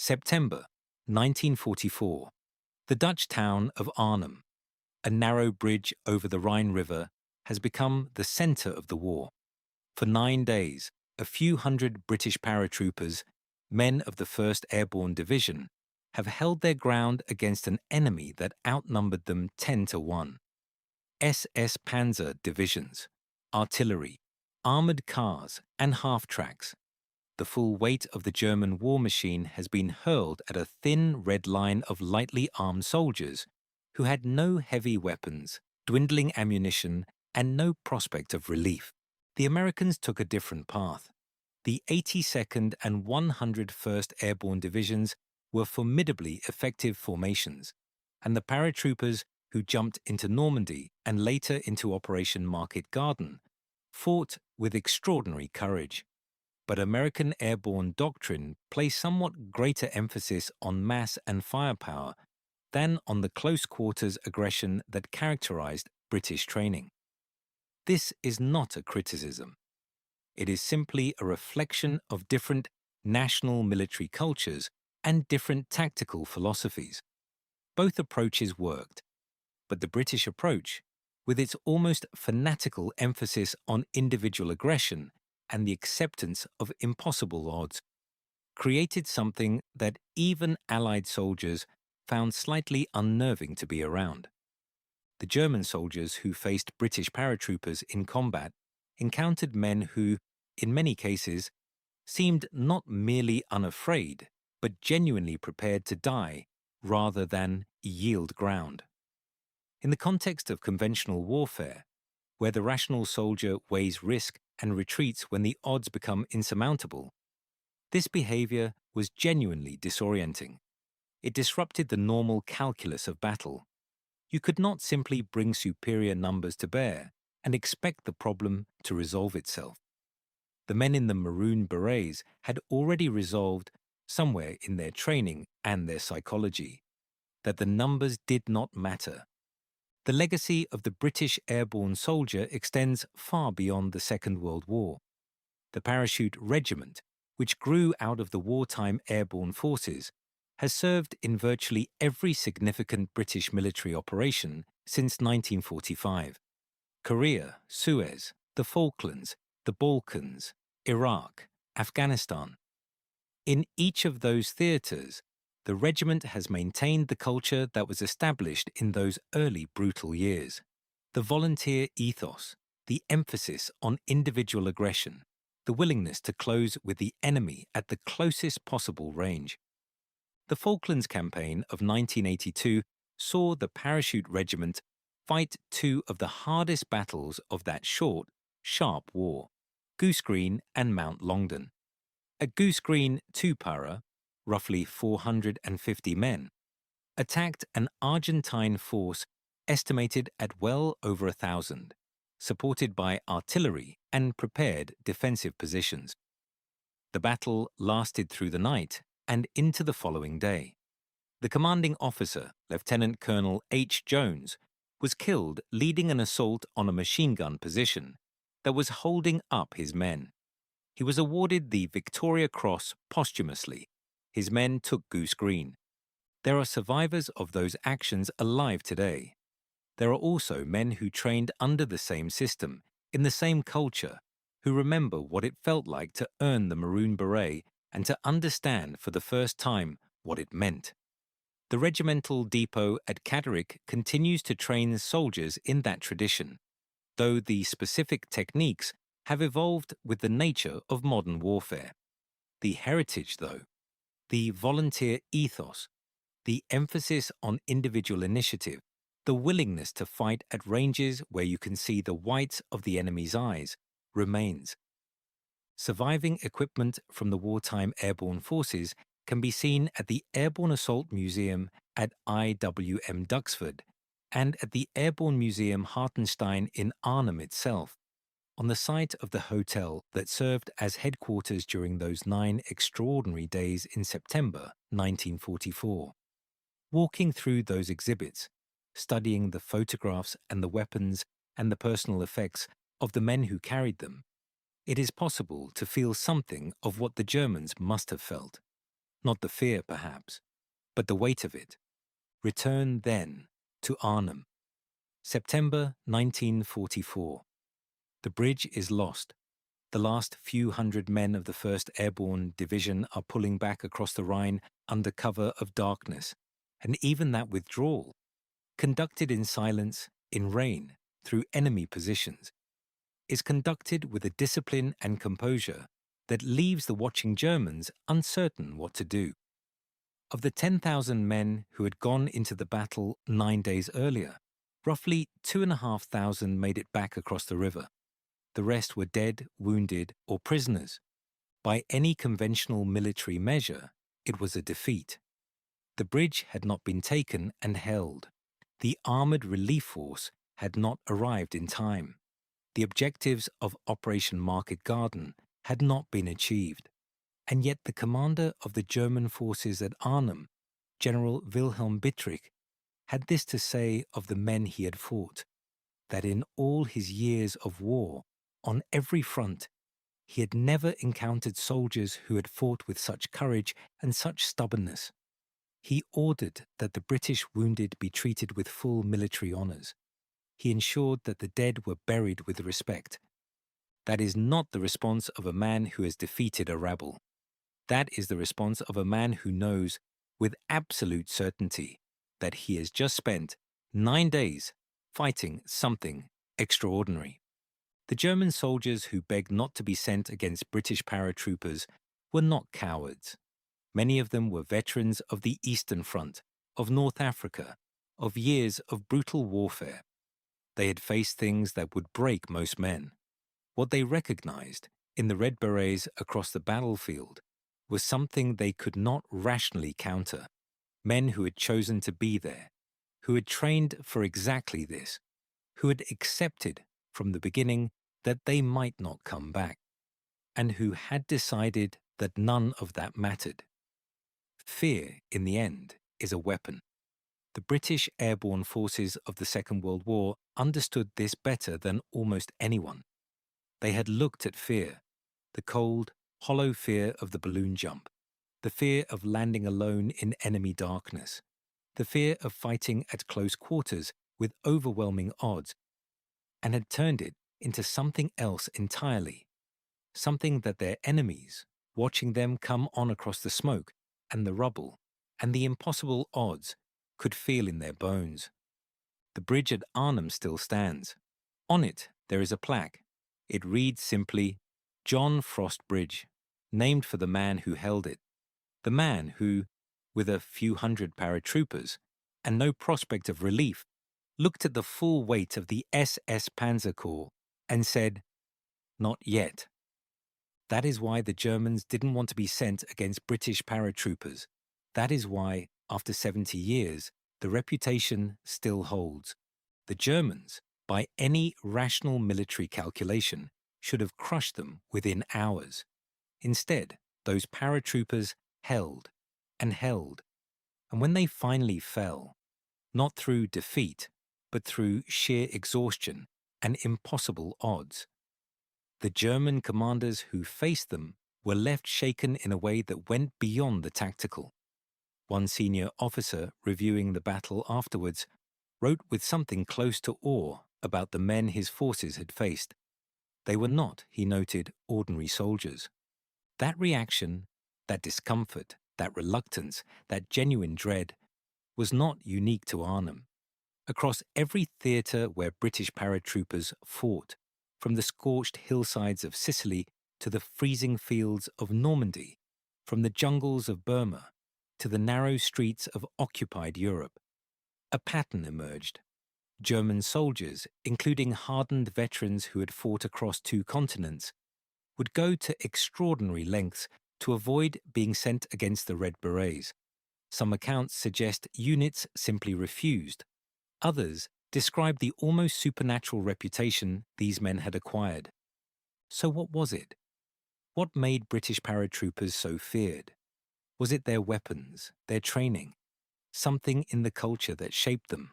September 1944. The Dutch town of Arnhem, a narrow bridge over the Rhine River, has become the center of the war. For 9 days, a few hundred British paratroopers, men of the 1st Airborne Division, have held their ground against an enemy that outnumbered them 10-1. SS Panzer divisions, artillery, armored cars, and half-tracks. The full weight of the German war machine has been hurled at a thin red line of lightly armed soldiers who had no heavy weapons, dwindling ammunition, and no prospect of relief. The Americans took a different path. The 82nd and 101st Airborne Divisions were formidably effective formations, and the paratroopers who jumped into Normandy and later into Operation Market Garden fought with extraordinary courage. But American airborne doctrine placed somewhat greater emphasis on mass and firepower than on the close-quarters aggression that characterized British training. This is not a criticism. It is simply a reflection of different national military cultures and different tactical philosophies. Both approaches worked, but the British approach, with its almost fanatical emphasis on individual aggression and the acceptance of impossible odds, created something that even Allied soldiers found slightly unnerving to be around. The German soldiers who faced British paratroopers in combat encountered men who, in many cases, seemed not merely unafraid, but genuinely prepared to die rather than yield ground. In the context of conventional warfare, where the rational soldier weighs risk and retreats when the odds become insurmountable, this behavior was genuinely disorienting. It disrupted the normal calculus of battle. You could not simply bring superior numbers to bear and expect the problem to resolve itself. The men in the maroon berets had already resolved, somewhere in their training and their psychology, that the numbers did not matter. The legacy of the British airborne soldier extends far beyond the Second World War. The Parachute Regiment, which grew out of the wartime airborne forces, has served in virtually every significant British military operation since 1945. Korea, Suez, the Falklands, the Balkans, Iraq, Afghanistan. In each of those theatres, the regiment has maintained the culture that was established in those early brutal years. The volunteer ethos, the emphasis on individual aggression, the willingness to close with the enemy at the closest possible range. The Falklands Campaign of 1982 saw the Parachute Regiment fight two of the hardest battles of that short, sharp war, Goose Green and Mount Longdon. At Goose Green, 2 para, roughly 450 men, attacked an Argentine force estimated at well over 1,000, supported by artillery and prepared defensive positions. The battle lasted through the night and into the following day. The commanding officer, Lieutenant Colonel H. Jones, was killed leading an assault on a machine gun position that was holding up his men. He was awarded the Victoria Cross posthumously. His men took Goose Green. There are survivors of those actions alive today. There are also men who trained under the same system, in the same culture, who remember what it felt like to earn the Maroon Beret and to understand for the first time what it meant. The regimental depot at Catterick continues to train soldiers in that tradition, though the specific techniques have evolved with the nature of modern warfare. The heritage, though, the volunteer ethos, the emphasis on individual initiative, the willingness to fight at ranges where you can see the whites of the enemy's eyes, remains. Surviving equipment from the wartime airborne forces can be seen at the Airborne Assault Museum at IWM Duxford and at the Airborne Museum Hartenstein in Arnhem itself, on the site of the hotel that served as headquarters during those 9 extraordinary days in September 1944. Walking through those exhibits, studying the photographs and the weapons and the personal effects of the men who carried them, it is possible to feel something of what the Germans must have felt. Not the fear, perhaps, but the weight of it. Return then to Arnhem. September 1944. The bridge is lost. The last few hundred men of the 1st Airborne Division are pulling back across the Rhine under cover of darkness, and even that withdrawal, conducted in silence, in rain, through enemy positions, is conducted with a discipline and composure that leaves the watching Germans uncertain what to do. Of the 10,000 men who had gone into the battle 9 days earlier, roughly 2,500 made it back across the river. The rest were dead, wounded, or prisoners. By any conventional military measure, it was a defeat. The bridge had not been taken and held. The armoured relief force had not arrived in time. The objectives of Operation Market Garden had not been achieved. And yet the commander of the German forces at Arnhem, General Wilhelm Bittrich, had this to say of the men he had fought, that in all his years of war, on every front, he had never encountered soldiers who had fought with such courage and such stubbornness. He ordered that the British wounded be treated with full military honours. He ensured that the dead were buried with respect. That is not the response of a man who has defeated a rabble. That is the response of a man who knows with absolute certainty that he has just spent 9 days fighting something extraordinary. The German soldiers who begged not to be sent against British paratroopers were not cowards. Many of them were veterans of the Eastern Front, of North Africa, of years of brutal warfare. They had faced things that would break most men. What they recognized in the Red Berets across the battlefield was something they could not rationally counter. Men who had chosen to be there, who had trained for exactly this, who had accepted from the beginning that they might not come back, and who had decided that none of that mattered. Fear, in the end, is a weapon. The British airborne forces of the Second World War understood this better than almost anyone. They had looked at fear, the cold, hollow fear of the balloon jump, the fear of landing alone in enemy darkness, the fear of fighting at close quarters with overwhelming odds, and had turned it into something else entirely, something that their enemies, watching them come on across the smoke and the rubble and the impossible odds, could feel in their bones. The bridge at Arnhem still stands. On it there is a plaque. It reads simply, John Frost Bridge, named for the man who held it, the man who, with a few hundred paratroopers and no prospect of relief, looked at the full weight of the SS Panzer Corps and said, "Not yet." That is why the Germans didn't want to be sent against British paratroopers. That is why, after 70 years, the reputation still holds. The Germans, by any rational military calculation, should have crushed them within hours. Instead, those paratroopers held and held, and when they finally fell, not through defeat, but through sheer exhaustion and impossible odds, the German commanders who faced them were left shaken in a way that went beyond the tactical. One senior officer, reviewing the battle afterwards, wrote with something close to awe about the men his forces had faced. They were not, he noted, ordinary soldiers. That reaction, that discomfort, that reluctance, that genuine dread, was not unique to Arnhem. Across every theatre where British paratroopers fought, from the scorched hillsides of Sicily to the freezing fields of Normandy, from the jungles of Burma to the narrow streets of occupied Europe, a pattern emerged. German soldiers, including hardened veterans who had fought across 2 continents, would go to extraordinary lengths to avoid being sent against the Red Berets. Some accounts suggest units simply refused. Others describe the almost supernatural reputation these men had acquired. So what was it? What made British paratroopers so feared? Was it their weapons, their training, something in the culture that shaped them?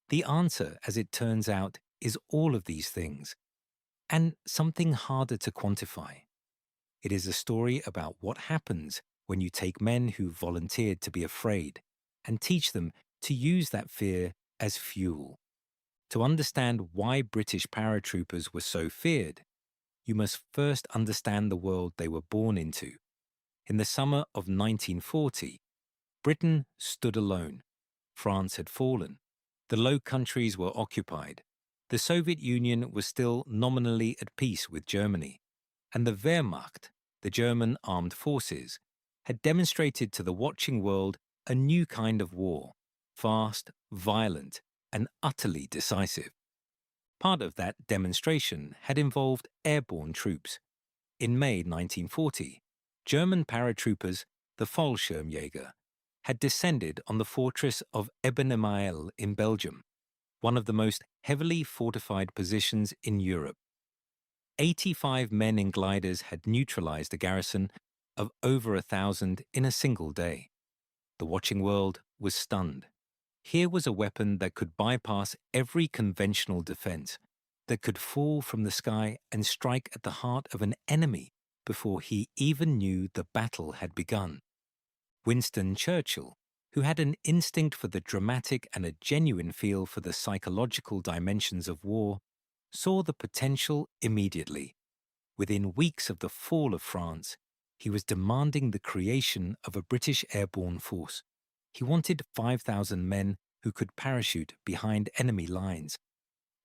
The answer, as it turns out, is all of these things, and something harder to quantify. It is a story about what happens when you take men who volunteered to be afraid and teach them to use that fear as fuel. To understand why British paratroopers were so feared, you must first understand the world they were born into. In the summer of 1940, Britain stood alone. France had fallen. The Low Countries were occupied. The Soviet Union was still nominally at peace with Germany. And the Wehrmacht, the German armed forces, had demonstrated to the watching world a new kind of war, fast, violent, and utterly decisive. Part of that demonstration had involved airborne troops. In May 1940, German paratroopers, the Fallschirmjager, had descended on the fortress of Arnhem in Belgium, one of the most heavily fortified positions in Europe. 85 men in gliders had neutralized a garrison of over 1,000 in a single day. The watching world was stunned. Here was a weapon that could bypass every conventional defense, that could fall from the sky and strike at the heart of an enemy before he even knew the battle had begun. Winston Churchill, who had an instinct for the dramatic and a genuine feel for the psychological dimensions of war, saw the potential immediately. Within weeks of the fall of France, he was demanding the creation of a British airborne force. He wanted 5,000 men who could parachute behind enemy lines.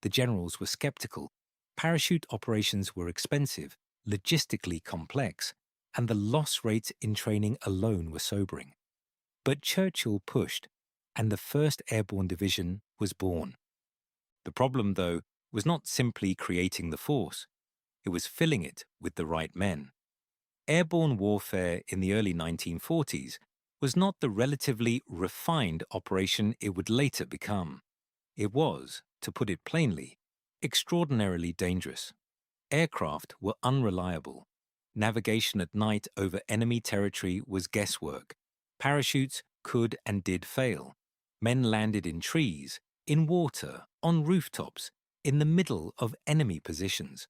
The generals were skeptical. Parachute operations were expensive, logistically complex, and the loss rates in training alone were sobering. But Churchill pushed, and the 1st Airborne Division was born. The problem, though, was not simply creating the force. It was filling it with the right men. Airborne warfare in the early 1940s was not the relatively refined operation it would later become. It was, to put it plainly, extraordinarily dangerous. Aircraft were unreliable. Navigation at night over enemy territory was guesswork. Parachutes could and did fail. Men landed in trees, in water, on rooftops, in the middle of enemy positions.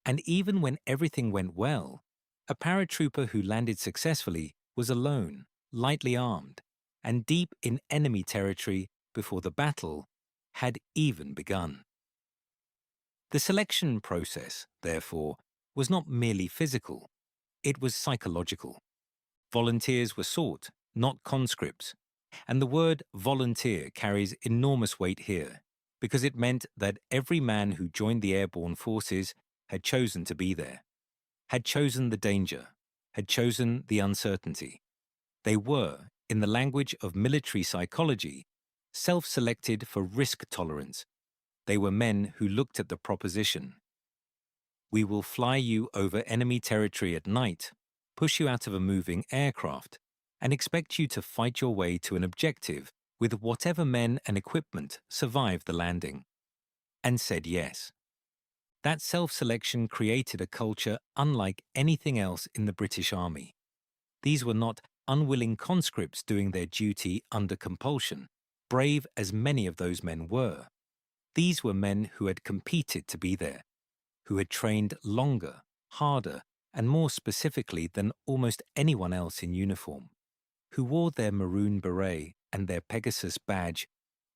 And even when everything went well, a paratrooper who landed successfully was alone, lightly armed, and deep in enemy territory before the battle had even begun. The selection process, therefore, was not merely physical, it was psychological. Volunteers were sought, not conscripts, and the word volunteer carries enormous weight here, because it meant that every man who joined the airborne forces had chosen to be there, had chosen the danger, had chosen the uncertainty. They were, in the language of military psychology, self-selected for risk tolerance. They were men who looked at the proposition: we will fly you over enemy territory at night, push you out of a moving aircraft, and expect you to fight your way to an objective with whatever men and equipment survived the landing. And said yes. That self-selection created a culture unlike anything else in the British Army. These were not unwilling conscripts doing their duty under compulsion, brave as many of those men were. These were men who had competed to be there, who had trained longer, harder, and more specifically than almost anyone else in uniform, who wore their maroon beret and their Pegasus badge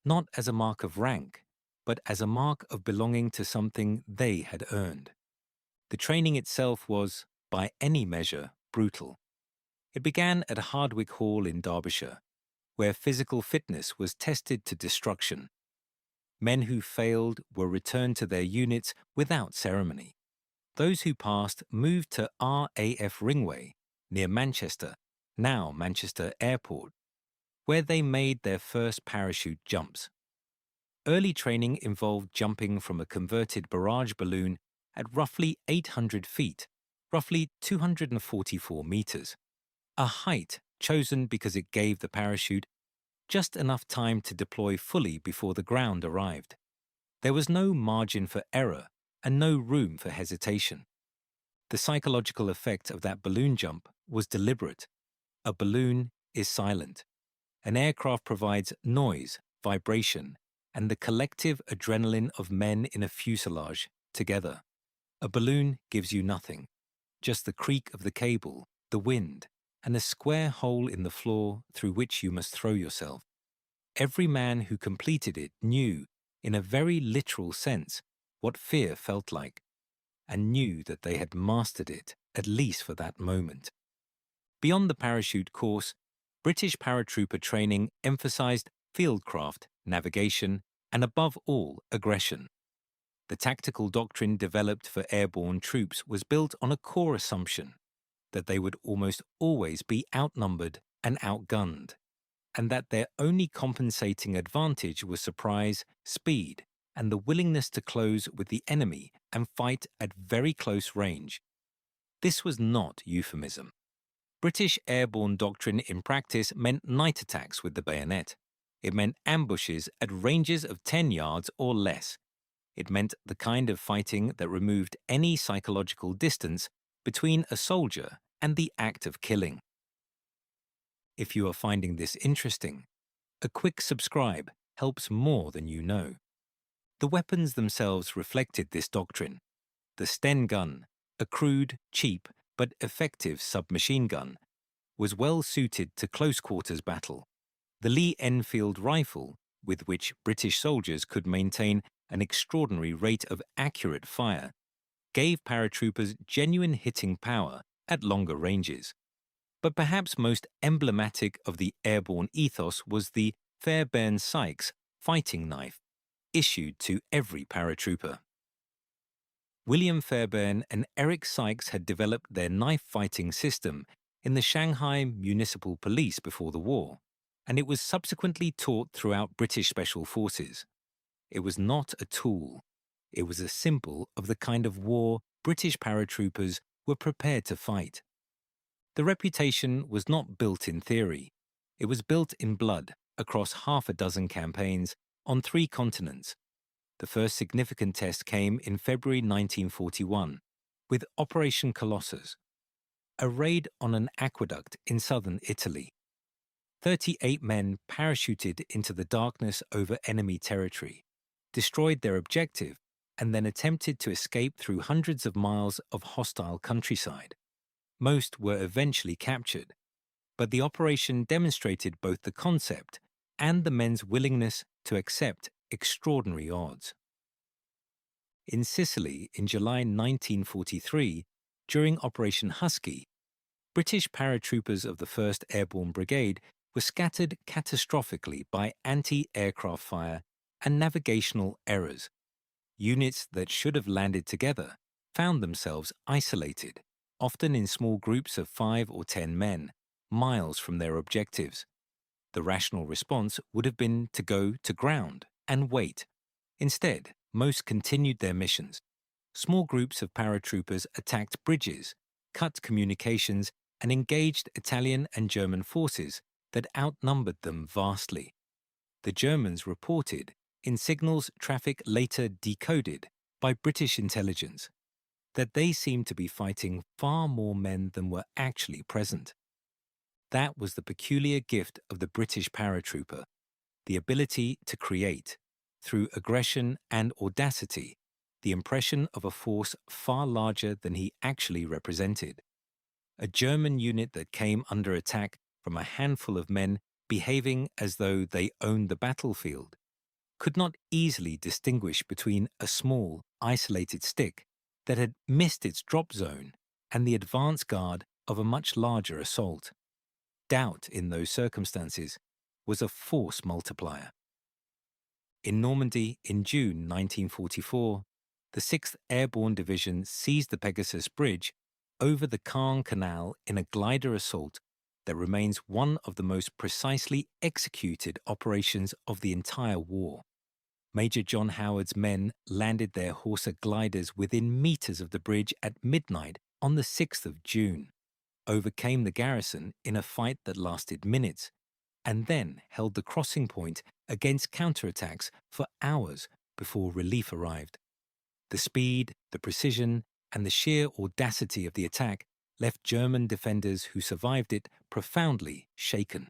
not as a mark of rank, but as a mark of belonging to something they had earned. The training itself was, by any measure, brutal. It began at Hardwick Hall in Derbyshire, where physical fitness was tested to destruction. Men who failed were returned to their units without ceremony. Those who passed moved to RAF Ringway, near Manchester, now Manchester Airport, where they made their first parachute jumps. Early training involved jumping from a converted barrage balloon at roughly 800 feet, roughly 244 meters, a height chosen because it gave the parachute just enough time to deploy fully before the ground arrived. There was no margin for error and no room for hesitation. The psychological effect of that balloon jump was deliberate. A balloon is silent. An aircraft provides noise, vibration, and the collective adrenaline of men in a fuselage together. A balloon gives you nothing, just the creak of the cable, the wind, and a square hole in the floor through which you must throw yourself. Every man who completed it knew, in a very literal sense, what fear felt like, and knew that they had mastered it, at least for that moment. Beyond the parachute course, British paratrooper training emphasized fieldcraft, navigation, and above all, aggression. The tactical doctrine developed for airborne troops was built on a core assumption that they would almost always be outnumbered and outgunned, and that their only compensating advantage was surprise, speed, and the willingness to close with the enemy and fight at very close range. This was not euphemism. British airborne doctrine in practice meant night attacks with the bayonet. It meant ambushes at ranges of 10 yards or less. It meant the kind of fighting that removed any psychological distance between a soldier and the act of killing. If you are finding this interesting, a quick subscribe helps more than you know. The weapons themselves reflected this doctrine. The Sten gun, a crude, cheap, but effective submachine gun, was well suited to close-quarters battle. The Lee Enfield rifle, with which British soldiers could maintain an extraordinary rate of accurate fire, gave paratroopers genuine hitting power at longer ranges. But perhaps most emblematic of the airborne ethos was the Fairbairn-Sykes fighting knife, issued to every paratrooper. William Fairbairn and Eric Sykes had developed their knife-fighting system in the Shanghai Municipal Police before the war, and it was subsequently taught throughout British Special Forces. It was not a tool. It was a symbol of the kind of war British paratroopers were prepared to fight. The reputation was not built in theory. It was built in blood across half a dozen campaigns on 3 continents. The first significant test came in February 1941 with Operation Colossus, a raid on an aqueduct in southern Italy. 38 men parachuted into the darkness over enemy territory, destroyed their objective, and then attempted to escape through hundreds of miles of hostile countryside. Most were eventually captured, but the operation demonstrated both the concept and the men's willingness to accept extraordinary odds. In Sicily in July 1943, during Operation Husky, British paratroopers of the 1st Airborne Brigade were scattered catastrophically by anti-aircraft fire and navigational errors. Units that should have landed together found themselves isolated, often in small groups of 5 or 10 men, miles from their objectives. The rational response would have been to go to ground and wait. Instead, most continued their missions. Small groups of paratroopers attacked bridges, cut communications, and engaged Italian and German forces that outnumbered them vastly. The Germans reported, in signals traffic later decoded by British intelligence, that they seemed to be fighting far more men than were actually present. That was the peculiar gift of the British paratrooper, the ability to create, through aggression and audacity, the impression of a force far larger than he actually represented. A German unit that came under attack from a handful of men behaving as though they owned the battlefield could not easily distinguish between a small, isolated stick that had missed its drop zone and the advance guard of a much larger assault. Doubt in those circumstances was a force multiplier. In Normandy in June 1944, the 6th Airborne Division seized the Pegasus Bridge over the Caen Canal in a glider assault that remains one of the most precisely executed operations of the entire war. Major John Howard's men landed their Horsa gliders within meters of the bridge at midnight on the 6th of June, overcame the garrison in a fight that lasted minutes, and then held the crossing point against counterattacks for hours before relief arrived. The speed, the precision, and the sheer audacity of the attack left German defenders who survived it profoundly shaken.